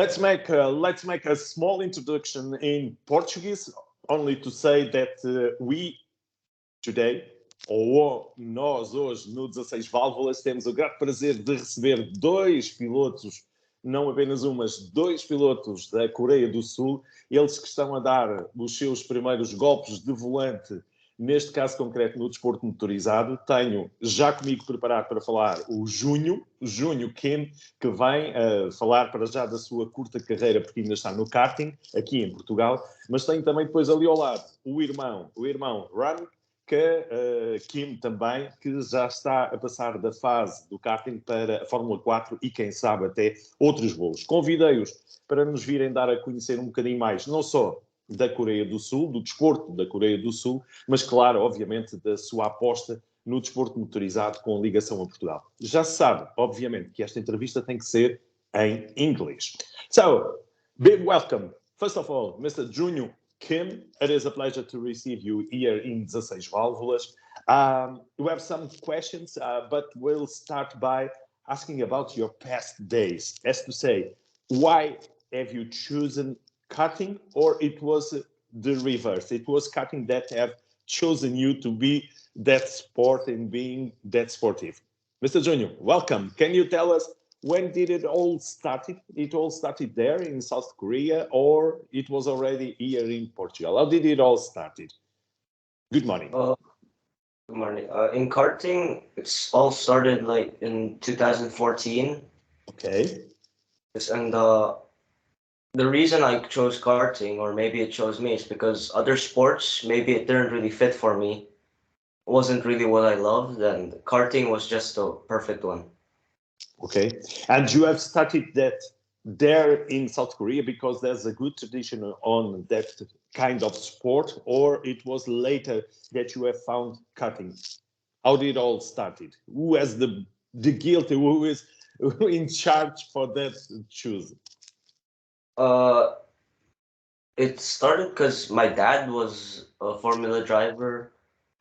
Let's make a small introduction in Portuguese, only to say that we today, ou nós hoje no 16 Válvulas, temos o grato prazer de receber dois pilotos, não apenas um, mas dois pilotos da Coreia do Sul, eles que estão a dar os seus primeiros golpes de volante, neste caso concreto no desporto motorizado. Tenho já comigo preparado para falar o Junho Kim, que vem falar para já da sua curta carreira, porque ainda está no karting, aqui em Portugal, mas tenho também depois ali ao lado o irmão Hwarang, que Kim também, que já está a passar da fase do karting para a Fórmula 4 e, quem sabe, até outros voos. Convidei-os para nos virem dar a conhecer um bocadinho mais, não só da Coreia do Sul, do desporto da Coreia do Sul, mas, claro, obviamente, da sua aposta no desporto motorizado com ligação a Portugal. Já se sabe, obviamente, que esta entrevista tem que ser em inglês. So, big welcome, first of all, Mr. Junho Kim. It is a pleasure to receive you here in 16 Válvulas. We have some questions, but we'll start by asking about your past days. As to say, why have you chosen karting, or it was the reverse? It was karting that have chosen you to be that sport and being that sportive. Mr. Junho, welcome. Can you tell us, when did it all started? It all started there in South Korea, or it was already here in Portugal? How did it all started? Good morning. Good morning. In karting, it's all started like in 2014. Okay. Yes, and the reason I chose karting, or maybe it chose me, is because other sports, maybe it didn't really fit for me. It wasn't really what I loved, and karting was just the perfect one. Okay. And you have started that there in South Korea because there's a good tradition on that kind of sport, or it was later that you have found karting? How did it all started? Who has the guilty? Who is in charge for that choose? It started because my dad was a Formula driver.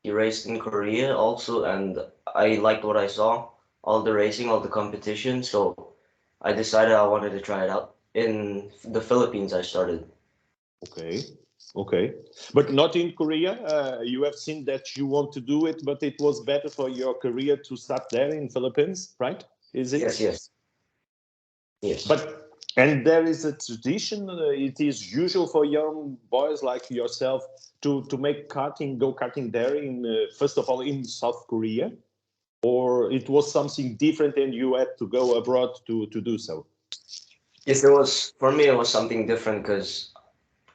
He raced in Korea also, and I liked what I saw, all the racing, all the competition. So I decided I wanted to try it out. In the Philippines, I started. Okay. But not in Korea. You have seen that you want to do it, but it was better for your career to start there in Philippines, right? Is it? Yes. And there is a tradition. It is usual for young boys like yourself to make karting, go karting there in first of all in South Korea, or it was something different and you had to go abroad to do so. Yes, it was, for me, it was something different because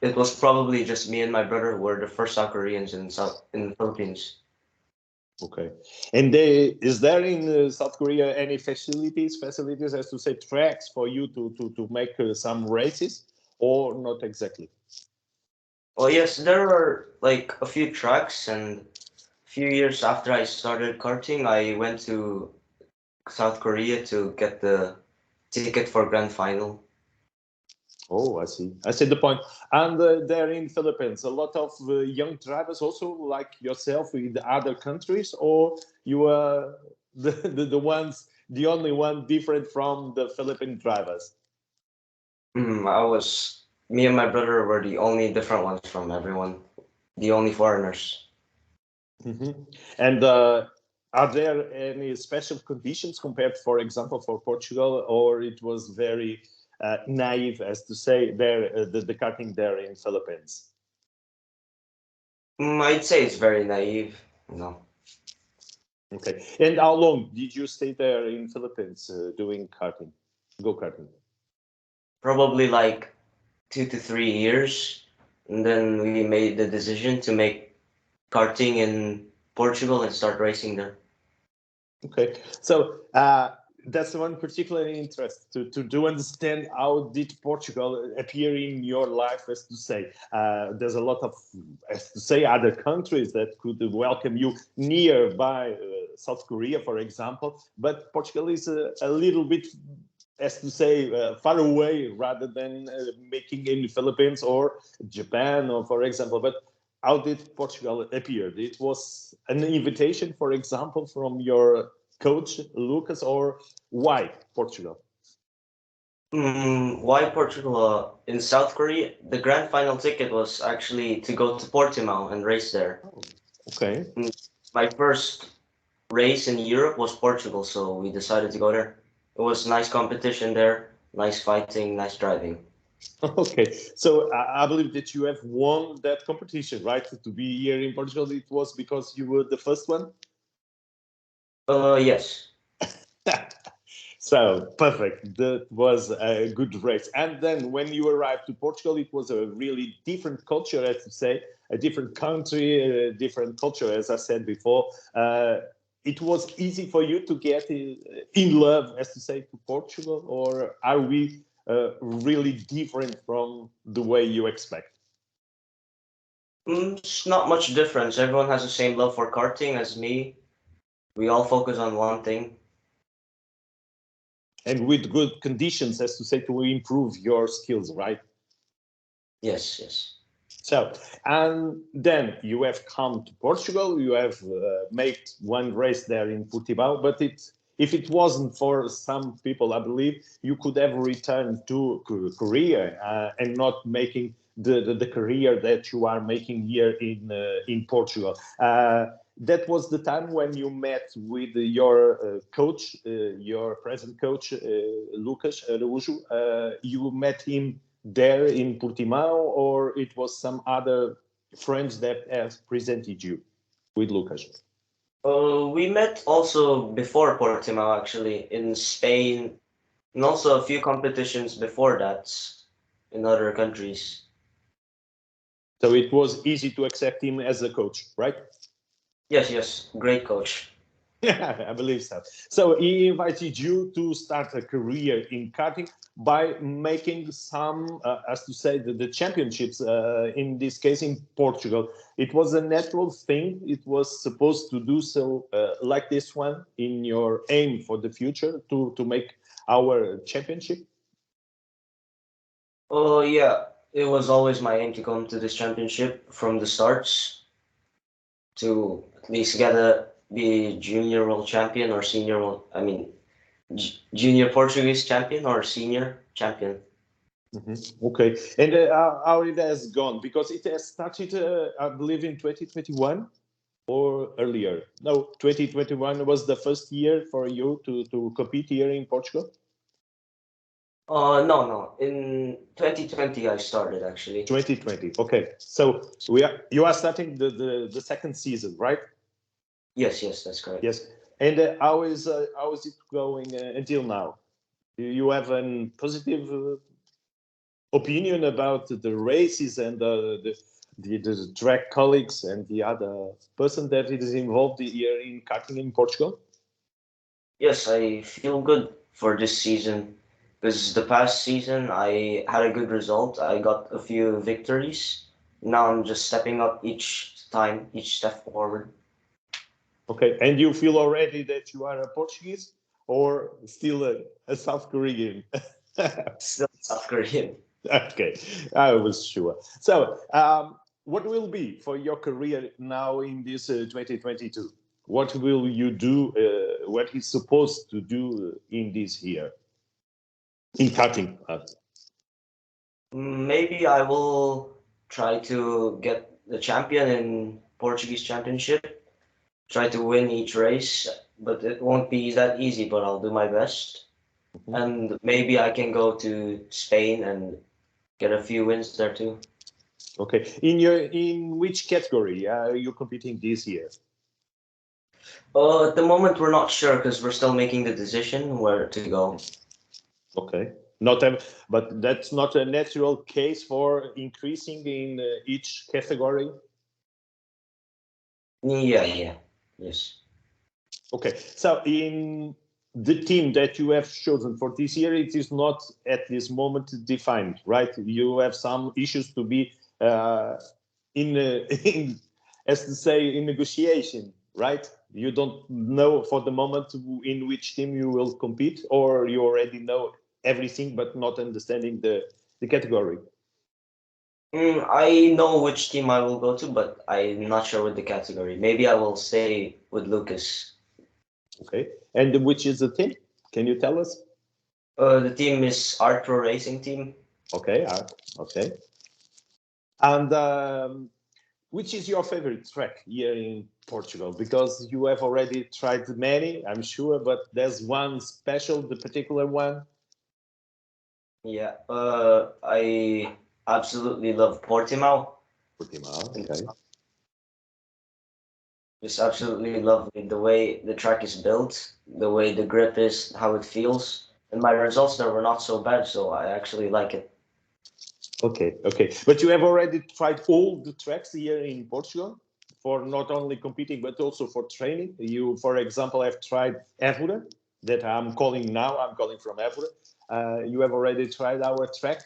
it was probably just me and my brother who were the first South Koreans in the Philippines. Okay. And is there in South Korea any facilities, as to say, tracks for you to make some races, or not exactly? Well, yes, there are like a few tracks, and a few years after I started karting, I went to South Korea to get the ticket for grand final. Oh, I see the point. And there in Philippines, a lot of young drivers also like yourself in the other countries, or you are the only one different from the Philippine drivers? Me and my brother were the only different ones from everyone, the only foreigners. Mm-hmm. And are there any special conditions compared, for example, for Portugal, or it was very naive, as to say, there the karting there in Philippines? I'd say it's very naive, no. Okay. And how long did you stay there in Philippines doing karting, go-karting? Probably like 2 to 3 years, and then we made the decision to make karting in Portugal and start racing there. Okay. So that's one particular interest to understand how did Portugal appear in your life, as to say. There's a lot of, as to say, other countries that could welcome you nearby, South Korea, for example, but Portugal is a little bit, as to say, far away rather than making in the Philippines or Japan, or for example. But how did Portugal appear? It was an invitation, for example, from your coach, Lucas, or why Portugal? Why Portugal? In South Korea, the grand final ticket was actually to go to Portimao and race there. Oh, okay. Mm, My first race in Europe was Portugal, so we decided to go there. It was nice competition there, nice fighting, nice driving. Okay, so I believe that you have won that competition, right? To be here in Portugal, it was because you were the first one. Yes. So perfect. That was a good race. And then when you arrived to Portugal, it was a really different culture, as to say, a different country, a different culture, as I said before. It was easy for you to get in love, as to say, to Portugal, or are we really different from the way you expect? It's not much difference. Everyone has the same love for karting as me. We all focus on one thing. And with good conditions, as to say, to improve your skills, right? Yes, yes. So, and then you have come to Portugal, you have made one race there in Portimao, but if it wasn't for some people, I believe you could have returned to Korea and not making the career that you are making here in Portugal. That was the time when you met with your coach, your present coach, Lucas Araújo. You met him there in Portimao, or it was some other friends that has presented you with Lucas? We met also before Portimao, actually, in Spain, and also a few competitions before that in other countries. So it was easy to accept him as a coach, right? Yes, yes. Great coach. I believe so. So he invited you to start a career in karting by making some, as to say, the championships, in this case in Portugal. It was a natural thing. It was supposed to do so like this one in your aim for the future to make our championship. Oh, yeah. It was always my aim to come to this championship from the starts to at least get a be junior world champion or senior world, I mean, junior Portuguese champion or senior champion. Okay, and how it has gone, because it has started, I believe, in 2021 or earlier. No, 2021 was the first year for you to compete here in Portugal. No, no. In 2020, I started actually. 2020. Okay, so you are starting the second season, right? Yes, yes, that's correct. Yes. And how is it going until now? Do you have a positive opinion about the races and the track colleagues and the other person that is involved here in karting in Portugal? Yes, I feel good for this season because the past season I had a good result. I got a few victories. Now I'm just stepping up each time, each step forward. Okay, and you feel already that you are a Portuguese or still a South Korean? Still South Korean. Okay, I was sure. So, what will be for your career now in this 2022? What will you do? What is supposed to do in this year in karting? Maybe I will try to get the champion in Portuguese championship, try to win each race, but it won't be that easy, but I'll do my best. And maybe I can go to Spain and get a few wins there too. Okay, in which category are you competing this year? At the moment, we're not sure because we're still making the decision where to go. Okay, not but that's not a natural case for increasing in each category. Yeah, yeah, yes. Okay, so in the team that you have chosen for this year, it is not at this moment defined, right? You have some issues to be in, as to say, in negotiation, right? You don't know for the moment in which team you will compete, or you already know everything but not understanding the category. I know which team I will go to, but I'm not sure with the category. Maybe I will stay with Lucas. Okay, and which is the team? Can you tell us? The team is Art Pro Racing Team. Okay, okay. And which is your favorite track here in Portugal? Because you have already tried many, I'm sure, but there's one special, the particular one. Yeah, I absolutely love Portimao. Portimao, okay. It's absolutely lovely the way the track is built, the way the grip is, how it feels. And my results there were not so bad, so I actually like it. Okay, okay. But you have already tried all the tracks here in Portugal for not only competing but also for training. You, for example, have tried Évora, that I'm calling now. I'm calling from Évora. You have already tried our track.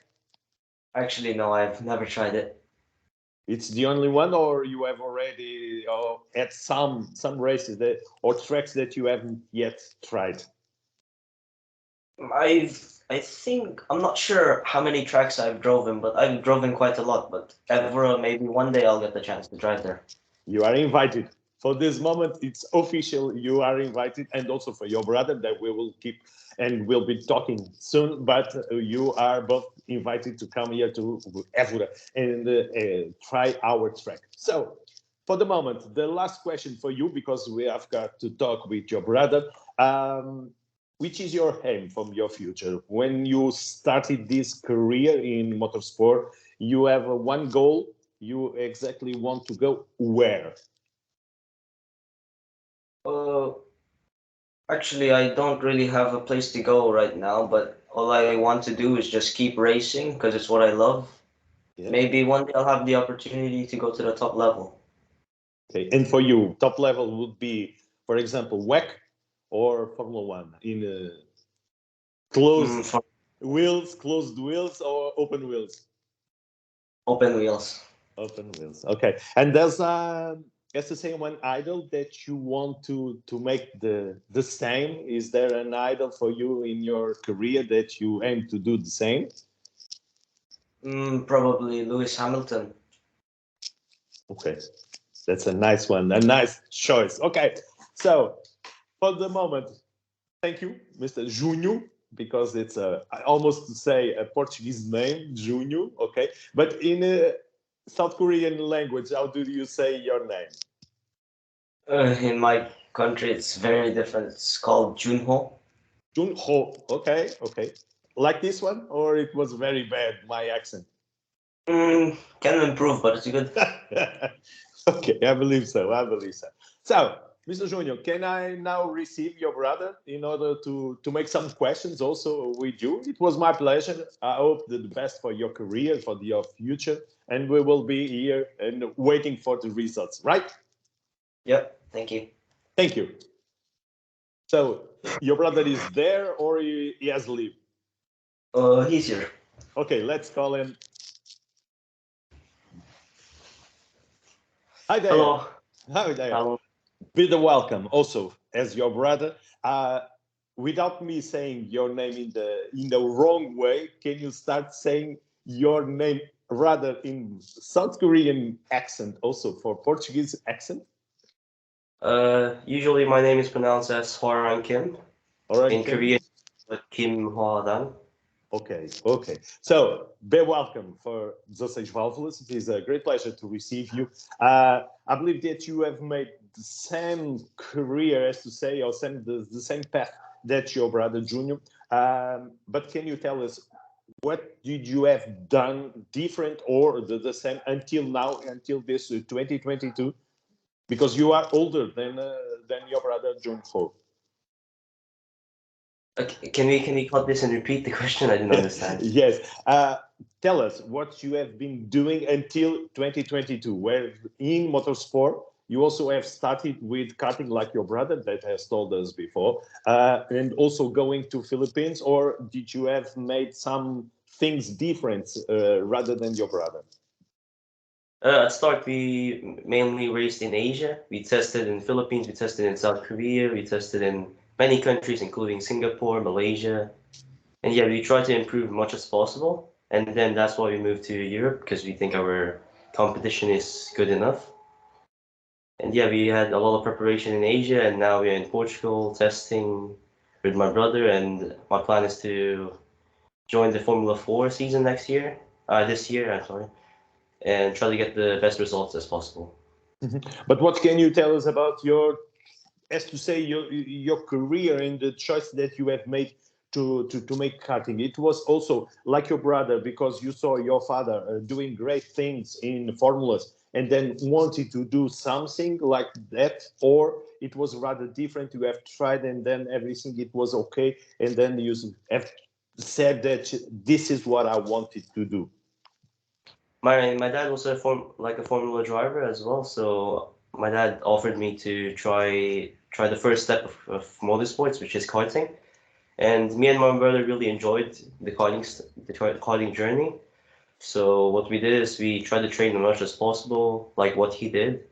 Actually, no, I've never tried it. It's the only one, or you have already had some races that or tracks that you haven't yet tried. I think I'm not sure how many tracks I've driven, but I've driven quite a lot. But ever maybe one day I'll get the chance to drive there. You are invited. For this moment, it's official. You are invited, and also for your brother that we will keep and we'll be talking soon. But you are both invited to come here to Évora and try our track. So, for the moment, the last question for you, because we have got to talk with your brother. Which is your aim from your future? When you started this career in motorsport, you have one goal. You exactly want to go where? Uh, Actually, I don't really have a place to go right now, but all I want to do is just keep racing because it's what I love. Yeah. Maybe one day I'll have the opportunity to go to the top level. Okay. And for you, top level would be, for example, WEC or Formula One in closed closed wheels or open wheels? Open wheels. Open wheels. Okay. And there's as to say one idol that you want to make the same. Is there an idol for you in your career that you aim to do the same? Probably Lewis Hamilton. Okay. That's a nice one, a nice choice. Okay. So for the moment, thank you, Mr. Junho, because it's I almost to say a Portuguese name, Junho, okay? But in a South Korean language, how do you say your name? In my country, it's very different. It's called Junho. Junho, okay, okay. Like this one, or it was very bad, my accent? Can improve, but it's good. Okay, I believe so, I believe so. So, Mr. Junior, can I now receive your brother in order to make some questions also with you? It was my pleasure. I hope the best for your career, for your future, and we will be here and waiting for the results, right? Yep, thank you. Thank you. So, your brother is there or he has leave? He's here. Okay, let's call him. Hi there. Hello. Hi there. Hello. Be the welcome also as your brother. Without me saying your name in the wrong way, can you start saying your name rather in South Korean accent, also for Portuguese accent? Usually my name is pronounced as Hwarang Kim. All right, In Kim? Korean, but Kim Hwarang. Okay, okay. So, be welcome for 16 Válvulas. It is a great pleasure to receive you. I believe that you have made the same career, as to say, or the same path that your brother Junior. But can you tell us what did you have done different or the same until now, until this 2022? Because you are older than your brother Junho. Okay, can we cut this and repeat the question? I didn't understand. Yes. Tell us what you have been doing until 2022, where in motorsport you also have started with karting like your brother that has told us before, and also going to Philippines, or did you have made some things different rather than your brother? At start, we mainly raced in Asia. We tested in Philippines, we tested in South Korea, we tested in many countries, including Singapore, Malaysia. And yeah, we try to improve as much as possible. And then that's why we moved to Europe, because we think our competition is good enough. And yeah, we had a lot of preparation in Asia, and now we're in Portugal testing. with my brother, and my plan is to join the Formula 4 season next year. This year, I'm sorry, and try to get the best results as possible. But what can you tell us about your, as to say, your career and the choice that you have made to make karting? It was also like your brother, because you saw your father doing great things in formulas and then wanted to do something like that, or it was rather different? You have tried and then everything, it was okay, and then you have said that this is what I wanted to do. My dad was a Formula driver as well, so my dad offered me to try the first step of motorsports, which is karting. And me and my brother really enjoyed the karting journey. So what we did is we tried to train as much as possible, like what he did,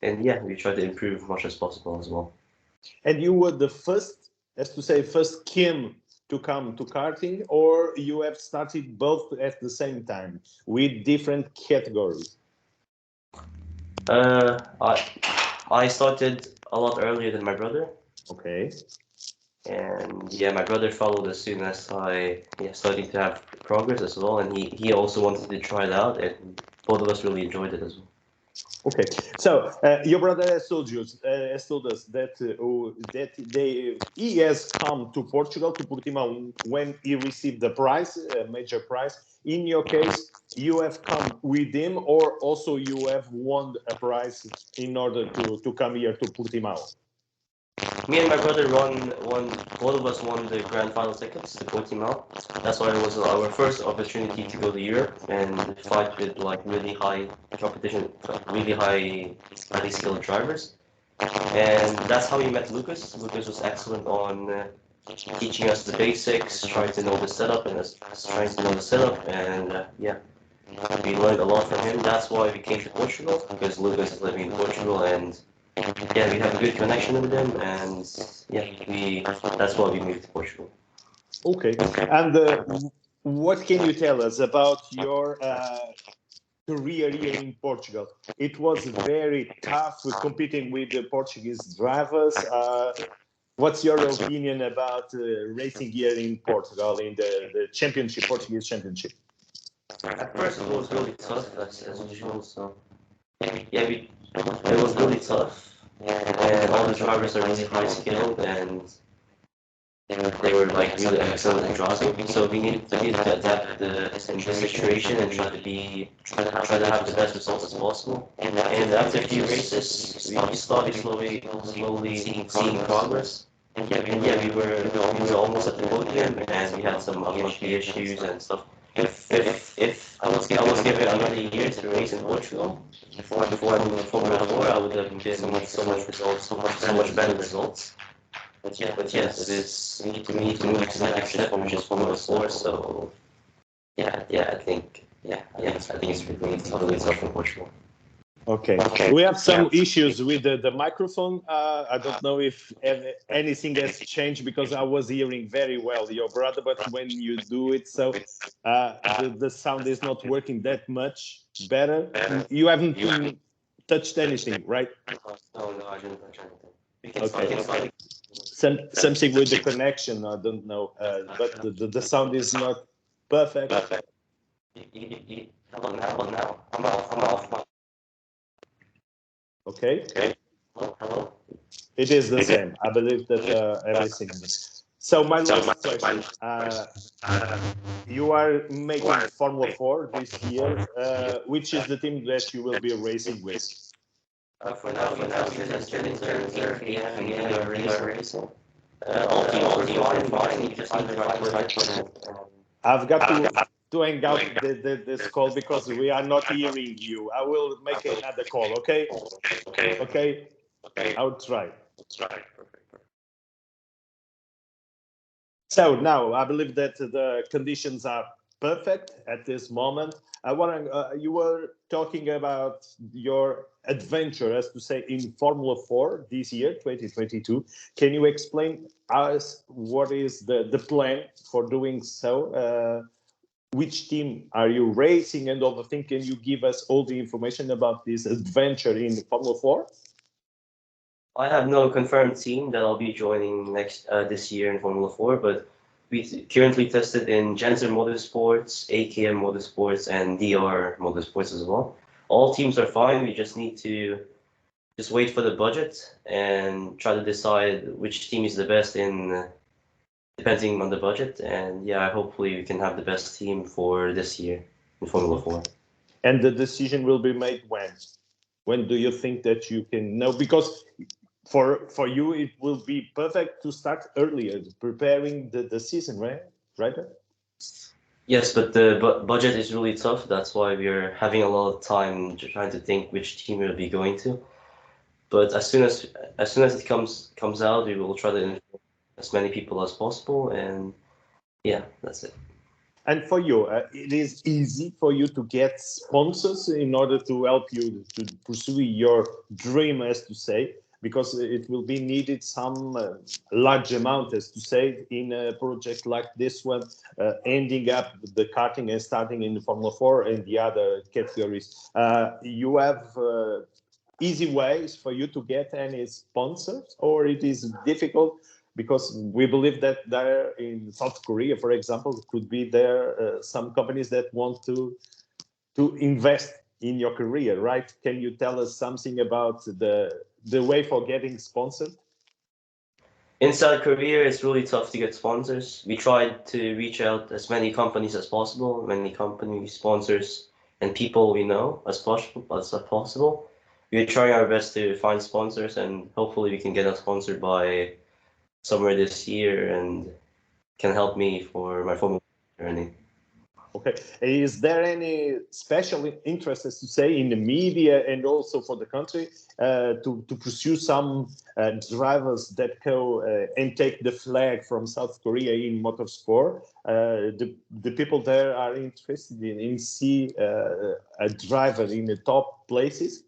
and yeah, we tried to improve as much as possible as well. And you were the first, as to say, first Kim to come to karting, or you have started both at the same time with different categories? I started a lot earlier than my brother. Okay. And yeah, my brother followed as soon as I started to have progress as well, and he also wanted to try it out, and both of us really enjoyed it as well. Okay, so your brother has told us that he has come to Portugal, to Portimão, when he received the prize, a major prize. In your case, you have come with him, or also you have won a prize in order to come here to Portimão? Me and my brother both of us won the grand final tickets to Portimão. That's why it was our first opportunity to go to Europe and fight with like really high competition, really highly skilled drivers. And that's how we met Lucas. Lucas was excellent on teaching us the basics, trying to know the setup, and yeah, we learned a lot from him. That's why we came to Portugal, because Lucas is living in Portugal, and yeah, we have a good connection with him, and yeah, that's why we moved to Portugal. Okay, and what can you tell us about your career here in Portugal? It was very tough competing with the Portuguese drivers. What's your opinion about racing here in Portugal in the championship, Portuguese championship? At first, it was really tough, as usual. So yeah, it was really tough, and all the drivers are really high skilled, and they were like really excellent at driving. So we needed to adapt the situation and try to have the best results as possible. And after a few races, we started slowly seeing progress. And yeah, we were almost at the podium, and we had some unlucky issues and stuff. If I was given another year to race in Portugal before I moved to Formula 4, I would have been so much better results. But yes, we need to move to the next step, which is Formula 4. So I think it's really tough in Portugal. Okay. We have some issues with the microphone. I don't know if anything has changed, because I was hearing very well your brother, but when you do it, so the sound is not working that much better. You haven't touched anything, right? No, I didn't touch anything. Okay. Something with the connection, I don't know, but the sound is not perfect. Now. I'm off. Okay. Hello. It is the same. I believe that everything is. So my last question: you are making Formula 4 this year. Which is the team that you will be racing with? For now, we're just getting there. We are racing. All teams fine. You just need the right person. I've got to hang out this call, because we are not hearing you. I will make another call. Okay. Okay. I'll try. So now I believe that the conditions are perfect at this moment. You were talking about your adventure, as to say, in Formula 4 this year, 2022. Can you explain us what is the plan for doing so? Which team are you racing and all the thing? Can you give us all the information about this adventure in Formula 4? I have no confirmed team that I'll be joining next this year in Formula 4, but we currently tested in Gensler Motorsports, AKM Motorsports, and DR Motorsports as well. All teams are fine. We just need to just wait for the budget and try to decide which team is the best in depending on the budget. And yeah, hopefully we can have the best team for this year in Formula 4. And the decision will be made when? When do you think that you can know? Because for you, it will be perfect to start earlier, preparing the season, right? Right? Yes, but the budget is really tough. That's why we're having a lot of time trying to think which team we'll be going to. But as soon as it comes out, we will try to inform as many people as possible. And yeah, that's it. And for you, it is easy for you to get sponsors in order to help you to pursue your dream, as to say, because it will be needed some large amount, as to say, in a project like this one, ending up the karting and starting in the Formula 4 and the other categories. You have easy ways for you to get any sponsors, or it is difficult? Because we believe that there in South Korea, for example, could be there some companies that want to invest in your career, right? Can you tell us something about the way for getting sponsored? In South Korea, it's really tough to get sponsors. We tried to reach out as many companies as possible, many company sponsors and people we know as possible. We're trying our best to find sponsors, and hopefully we can get us sponsored by somewhere this year and can help me for my Formula journey. Okay. Is there any special interest, as to say, in the media and also for the country to pursue some drivers that go and take the flag from South Korea in motorsport? The people there are interested in see a driver in the top places?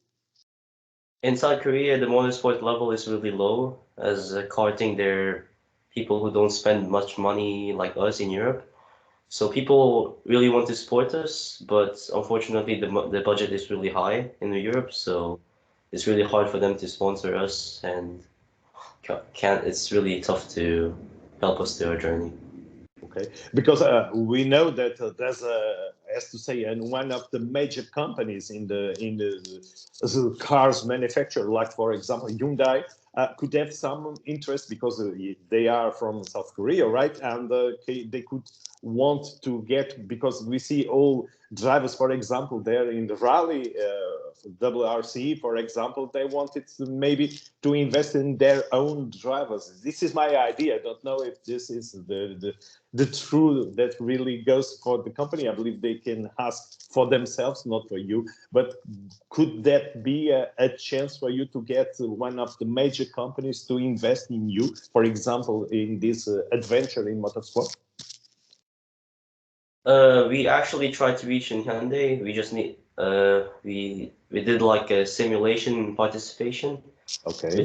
In South Korea, the motorsport level is really low, as karting, they're people who don't spend much money like us in Europe. So people really want to support us, but unfortunately the budget is really high in Europe, so it's really hard for them to sponsor us, and can't. It's really tough to help us through our journey. Okay, because we know that there's as to say, and one of the major companies in the cars manufacturer, like for example Hyundai, could have some interest because they are from South Korea, right? And they could want to get, because we see all drivers, for example, there in the rally, WRC, for example, they wanted to maybe to invest in their own drivers. This is my idea. I don't know if this is the truth that really goes for the company. I believe they can ask for themselves, not for you. But could that be a chance for you to get one of the major companies to invest in you, for example, in this adventure in motorsport? We actually tried to reach in Hyundai. We just need we did like a simulation participation, Okay.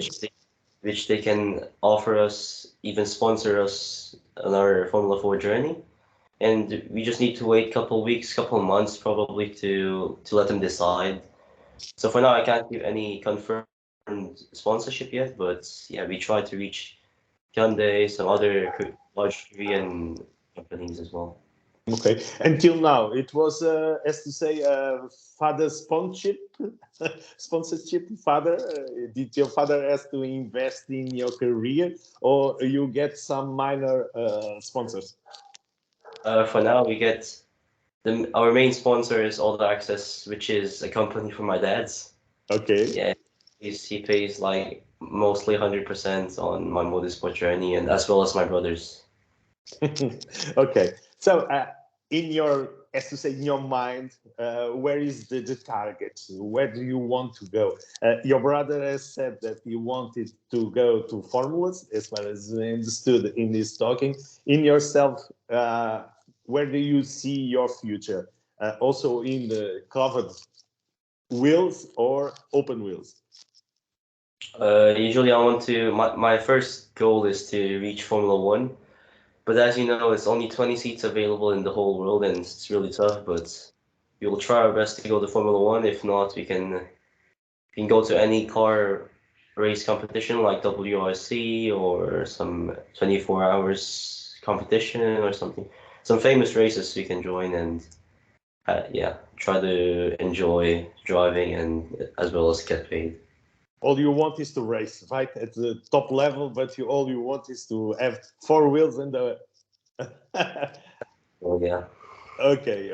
which they can offer us, even sponsor us on our Formula 4 journey. And we just need to wait a couple weeks, couple months probably to let them decide. So for now, I can't give any confirmed sponsorship yet, but yeah, we try to reach Hyundai, some other large Korean companies as well. Okay. Until now, it was, as to say, father sponsorship. Sponsorship, father. Did your father has to invest in your career, or you get some minor sponsors? For now, we get our main sponsor is All the Access, which is a company for my dad's. Okay. Yeah, he pays like mostly 100% on my motorsport journey, and as well as my brothers. Okay. So, in your, as to say, in your mind, where is the target? Where do you want to go? Your brother has said that he wanted to go to formulas, as far as I understood in his talking. In yourself, where do you see your future? Also in the covered wheels or open wheels? Usually, I want to. My first goal is to reach Formula One, but as you know, it's only 20 seats available in the whole world, and it's really tough. But we will try our best to go to Formula One. If not, we can go to any car race competition like WRC or some 24 hours competition or something. Some famous races we can join and yeah, try to enjoy driving and as well as get paid. All you want is to race, right? At the top level, but all you want is to have four wheels and the. Well, yeah. Okay.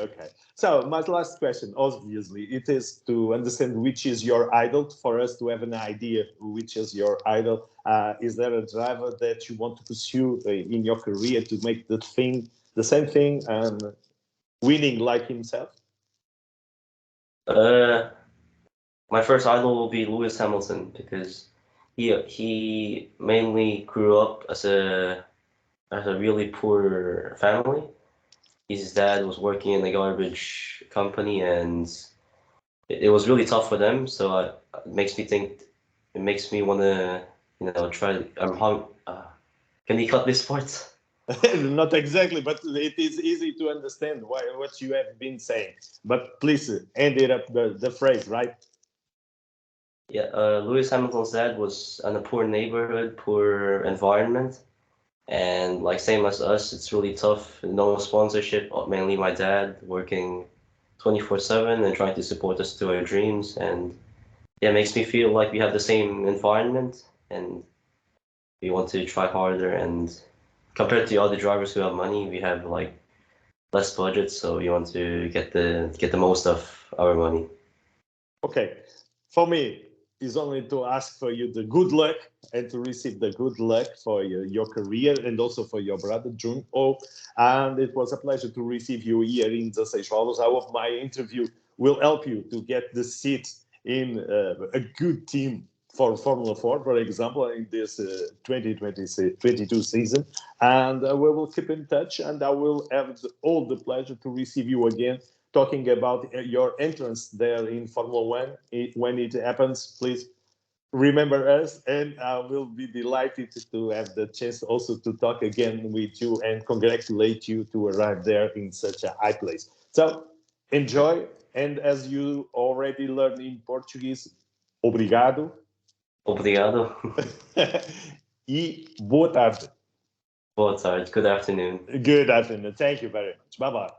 So my last question, obviously, it is to understand which is your idol, for us to have an idea which is your idol. Is there a driver that you want to pursue in your career to make the same thing, and winning like himself? My first idol will be Lewis Hamilton because he mainly grew up as a really poor family. His dad was working in a garbage company, and it was really tough for them. So it makes me think. It makes me want to, try. Can you cut this part? Not exactly, but it is easy to understand what you have been saying. But please end it up the phrase, right? Yeah, Lewis Hamilton's dad was in a poor neighborhood, poor environment, and like same as us, it's really tough. No sponsorship, mainly my dad working 24/7 and trying to support us to our dreams. And yeah, it makes me feel like we have the same environment and we want to try harder. And compared to other drivers who have money, we have like less budget, so we want to get the most of our money. Okay. For me, is only to ask for you the good luck and to receive the good luck for your career and also for your brother Junho. And it was a pleasure to receive you here in 16 Valves. I hope my interview will help you to get the seat in a good team for Formula 4, for example, in this 2022 season. And we will keep in touch, and I will have all the pleasure to receive you again talking about your entrance there in Formula One. When it happens, please remember us, and I will be delighted to have the chance also to talk again with you and congratulate you to arrive there in such a high place. So enjoy, and as you already learned in Portuguese, obrigado. Obrigado. E boa tarde. Boa tarde. Good afternoon. Good afternoon. Thank you very much. Bye bye.